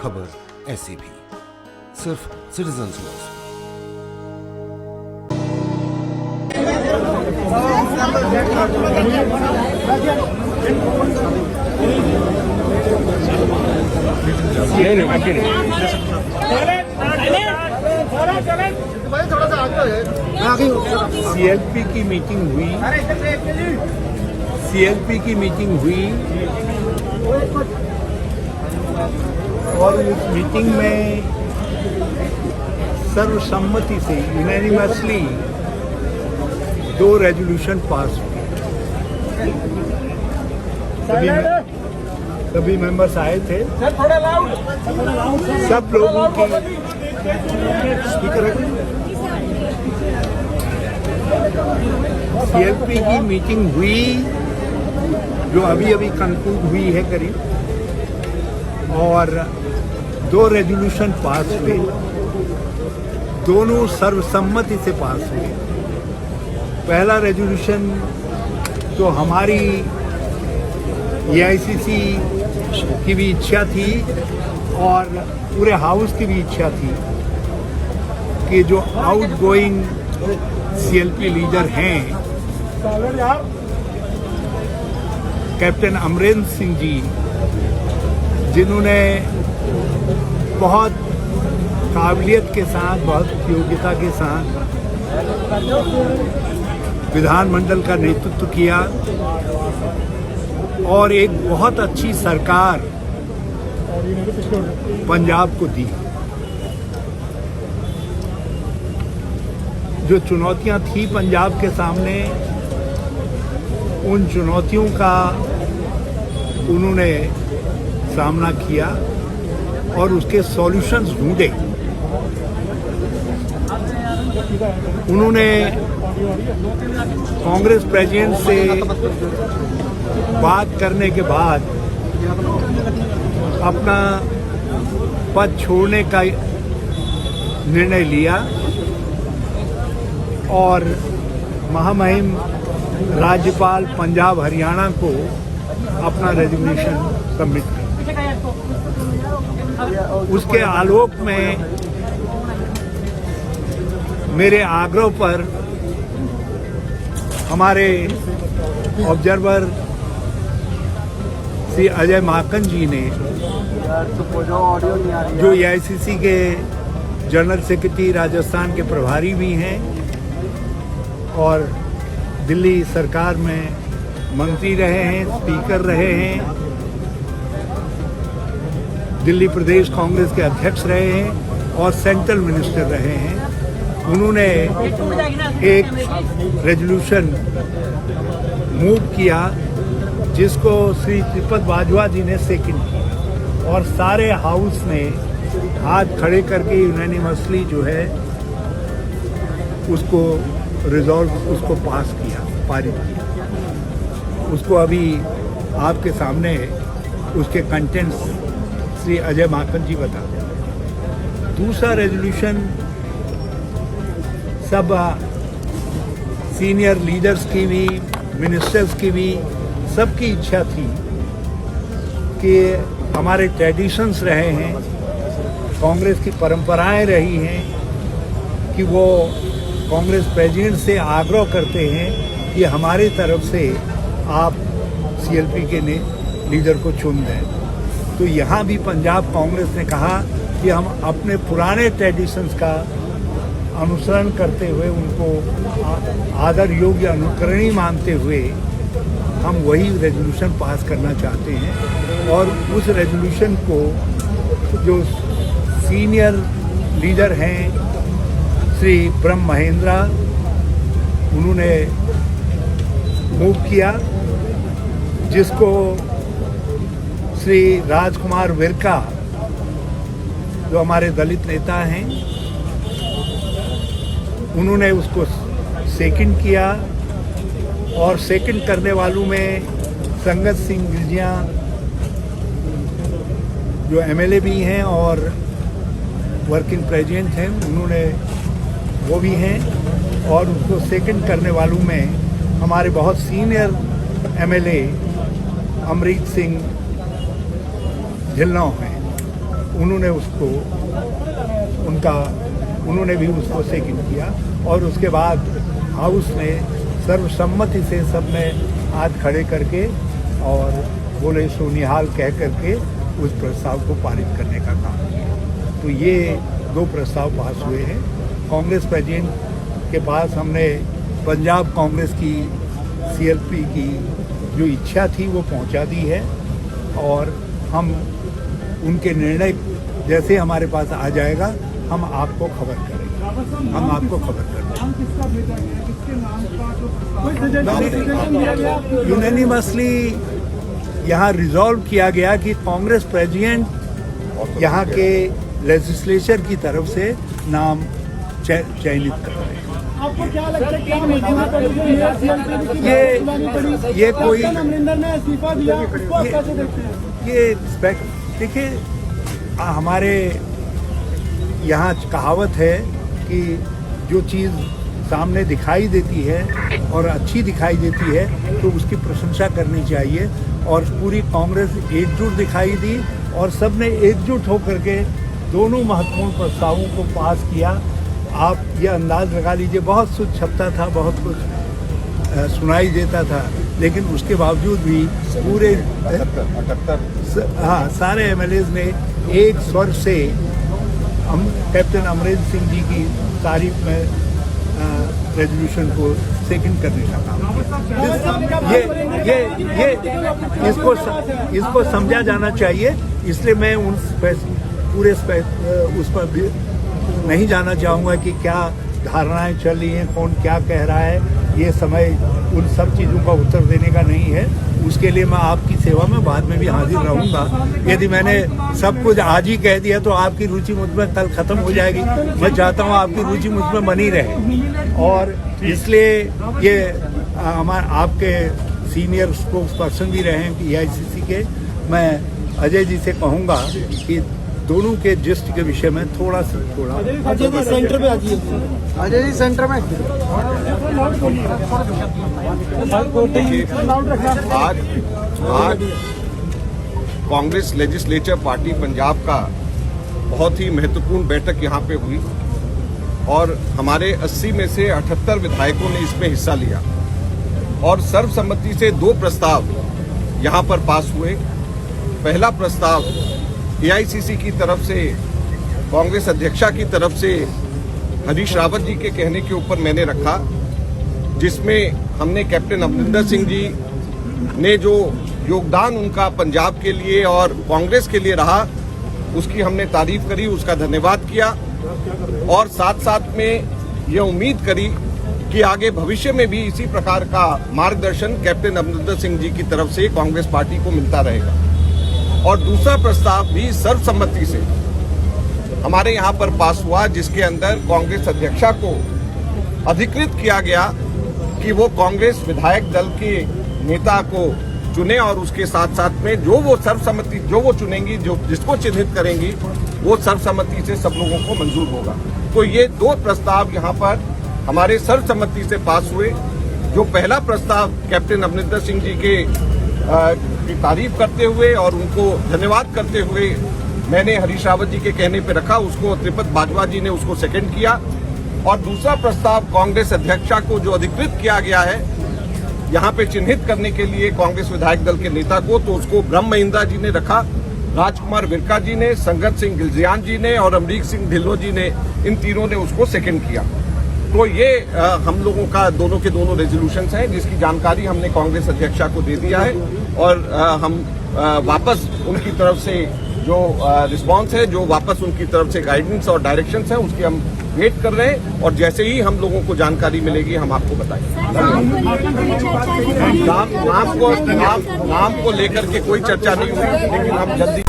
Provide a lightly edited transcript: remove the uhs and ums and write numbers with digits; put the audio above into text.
खबर ऐसी भी सिर्फ सिटीजन न्यूज। सीएलपी की मीटिंग हुई। और उस मीटिंग में सर्वसम्मति से यूनैनिमसली 2 रेजोल्यूशन पास हुए। सभी मेंबर्स आए थे। सब लोगों की सीएलपी की मीटिंग हुई जो अभी कंक्लूड हुई है करीब, और 2 रेजोल्यूशन पास हुए। दोनों सर्वसम्मति से पास हुए। पहला रेजोल्यूशन तो हमारी एआईसीसी की भी इच्छा थी और पूरे हाउस की भी इच्छा थी कि जो आउटगोइंग सीएलपी लीडर हैं कैप्टन अमरेंद्र सिंह जी, जिन्होंने बहुत काबिलियत के साथ, बहुत योग्यता के साथ विधानमंडल का नेतृत्व किया और एक बहुत अच्छी सरकार पंजाब को दी। जो चुनौतियां थी पंजाब के सामने, उन चुनौतियों का उन्होंने सामना किया और उसके सॉल्यूशंस ढूंढे। उन्होंने कांग्रेस प्रेसिडेंट से बात करने के बाद अपना पद छोड़ने का निर्णय लिया और महामहिम राज्यपाल पंजाब हरियाणा को अपना रेजिग्नेशन सबमिट किया। उसके आलोक में मेरे आग्रह पर हमारे ऑब्जर्वर श्री अजय माकन जी ने, जो एआईसीसी के जनरल सेक्रेटरी राजस्थान के प्रभारी भी हैं और दिल्ली सरकार में मंत्री रहे हैं, स्पीकर रहे हैं, दिल्ली प्रदेश कांग्रेस के अध्यक्ष रहे हैं और सेंट्रल मिनिस्टर रहे हैं, उन्होंने एक रेजोल्यूशन मूव किया जिसको श्री त्रिपद बाजवा जी ने सेकंड किया और सारे हाउस ने हाथ खड़े करके यूनैनिमसली जो है उसको उसको पास किया, पारित किया। उसको अभी आपके सामने उसके कंटेंट्स श्री अजय माकन जी बता दें। दूसरा रेजोल्यूशन सब सीनियर लीडर्स की भी, मिनिस्टर्स की भी, सबकी इच्छा थी कि हमारे ट्रेडिशंस रहे हैं, कांग्रेस की परंपराएं रही हैं कि वो कांग्रेस प्रेसिडेंट से आग्रह करते हैं कि हमारे तरफ से आप सीएलपी के लीडर को चुन दें। तो यहाँ भी पंजाब कांग्रेस ने कहा कि हम अपने पुराने ट्रेडिशंस का अनुसरण करते हुए, उनको आदर योग्य अनुकरणीय मानते हुए हम वही रेजोल्यूशन पास करना चाहते हैं। और उस रेजोल्यूशन को जो सीनियर लीडर हैं श्री ब्रह्म महेंद्रा, उन्होंने मूव किया, जिसको श्री राजकुमार विरका, जो हमारे दलित नेता हैं, उन्होंने उसको सेकंड किया। और सेकंड करने वालों में संगत सिंह गिलजिया जो एमएलए भी हैं और वर्किंग प्रेसिडेंट हैं, उन्होंने वो भी हैं। और उसको सेकंड करने वालों में हमारे बहुत सीनियर एमएलए अमरीत सिंह ढिल्लों हैं, उन्होंने भी उसको सेकंड किया और उसके बाद हाउस ने सर्वसम्मति से सबने हाथ खड़े करके और बोले सोनिहाल कह करके उस प्रस्ताव को पारित करने का काम किया। तो ये 2 प्रस्ताव पास हुए हैं। कांग्रेस प्रेसिडेंट के पास हमने पंजाब कांग्रेस की CLP की जो इच्छा थी वो पहुंचा दी है और हम उनके निर्णय जैसे हमारे पास आ जाएगा हम आपको खबर करेंगे। यूनानिमसली यहाँ रिजॉल्व किया गया कि कांग्रेस प्रेसिडेंट यहाँ के लेजिस्लेचर की तरफ से नाम चयनित कर रहे हैं। आपको क्या लगता है कि ये कोई अमरिंदर ने इस्तीफा दिया, उसको आप कैसे देखते हैं? ये देखिए हमारे यहाँ कहावत है कि जो चीज़ सामने दिखाई देती है और अच्छी दिखाई देती है तो उसकी प्रशंसा करनी चाहिए और पूरी कांग्रेस एकजुट दिखाई दी और सबने एकजुट होकर के दोनों महत्वपूर्ण प्रस्तावों को पास किया। आप ये अंदाज लगा लीजिए, बहुत कुछ छपता था, बहुत कुछ सुनाई देता था, लेकिन उसके बावजूद भी पूरे 78 सारे MLAs ने एक स्वर से कैप्टन अमरिंदर सिंह जी की तारीफ में रेजोल्यूशन को सेकंड करने का काम किया। ये इसको समझा जाना चाहिए, इसलिए मैं उस पर भी नहीं जाना चाहूँगा कि क्या धारणाएं चल रही हैं, कौन क्या कह रहा है। ये समय उन सब चीज़ों का उत्तर देने का नहीं है। उसके लिए मैं आपकी सेवा में बाद में भी हाजिर रहूँगा। यदि मैंने सब कुछ आज ही कह दिया तो आपकी रुचि मुझ में कल ख़त्म हो जाएगी। मैं चाहता हूँ आपकी रुचि मुझ में बनी रहे और इसलिए ये आपके सीनियर स्पोक्स पर्सन भी रहे हैं EICC के। मैं अजय जी से कहूँगा कि दोनों के जिस्ट के विषय में थोड़ा अजय जी सेंटर पे आ जाइए। अजय जी सेंटर में आज कांग्रेस लेजिस्लेचर पार्टी पंजाब का बहुत ही महत्वपूर्ण बैठक यहाँ पे हुई और हमारे 80 में से 78 विधायकों ने इसमें हिस्सा लिया और सर्वसम्मति से 2 प्रस्ताव यहाँ पर पास हुए। पहला प्रस्ताव AICC की तरफ से कांग्रेस अध्यक्षा की तरफ से हरीश रावत जी के कहने के ऊपर मैंने रखा, जिसमें हमने कैप्टन अमरिंदर सिंह जी ने जो योगदान उनका पंजाब के लिए और कांग्रेस के लिए रहा उसकी हमने तारीफ करी, उसका धन्यवाद किया और साथ साथ में ये उम्मीद करी कि आगे भविष्य में भी इसी प्रकार का मार्गदर्शन कैप्टन अमरिंदर सिंह जी की तरफ से कांग्रेस पार्टी को मिलता रहेगा। और दूसरा प्रस्ताव भी सर्वसम्मति से हमारे यहाँ पर पास हुआ, जिसके अंदर कांग्रेस अध्यक्षा को अधिकृत किया गया कि वो कांग्रेस विधायक दल के नेता को चुने और उसके साथ साथ में जो वो सर्वसम्मति जो वो चुनेंगी, जो जिसको चिन्हित करेंगी वो सर्वसम्मति से सब लोगों को मंजूर होगा। तो ये 2 प्रस्ताव यहाँ पर हमारे सर्वसम्मति से पास हुए। जो पहला प्रस्ताव कैप्टन अमरिंदर सिंह जी के की तारीफ करते हुए और उनको धन्यवाद करते हुए मैंने हरीश रावत जी के कहने पे रखा, उसको त्रिपत बाजवा जी ने उसको सेकंड किया। और दूसरा प्रस्ताव कांग्रेस अध्यक्षा को जो अधिकृत किया गया है यहाँ पे चिन्हित करने के लिए कांग्रेस विधायक दल के नेता को, तो उसको ब्रह्म महिंद्रा जी ने रखा, राजकुमार विरका जी ने, संगत सिंह गिलजियान जी ने और अमरीक सिंह ढिल्लों जी ने, इन तीनों ने उसको सेकंड किया। तो ये हम लोगों का दोनों के दोनों रेजोल्यूशंस हैं, जिसकी जानकारी हमने कांग्रेस अध्यक्षा को दे दिया है और हम वापस उनकी तरफ से जो रिस्पांस है, जो वापस उनकी तरफ से गाइडेंस और डायरेक्शंस है, उसकी हम वेट कर रहे हैं और जैसे ही हम लोगों को जानकारी मिलेगी हम आपको बताएंगे। नाम को लेकर के कोई चर्चा नहीं हुई, लेकिन हम जल्दी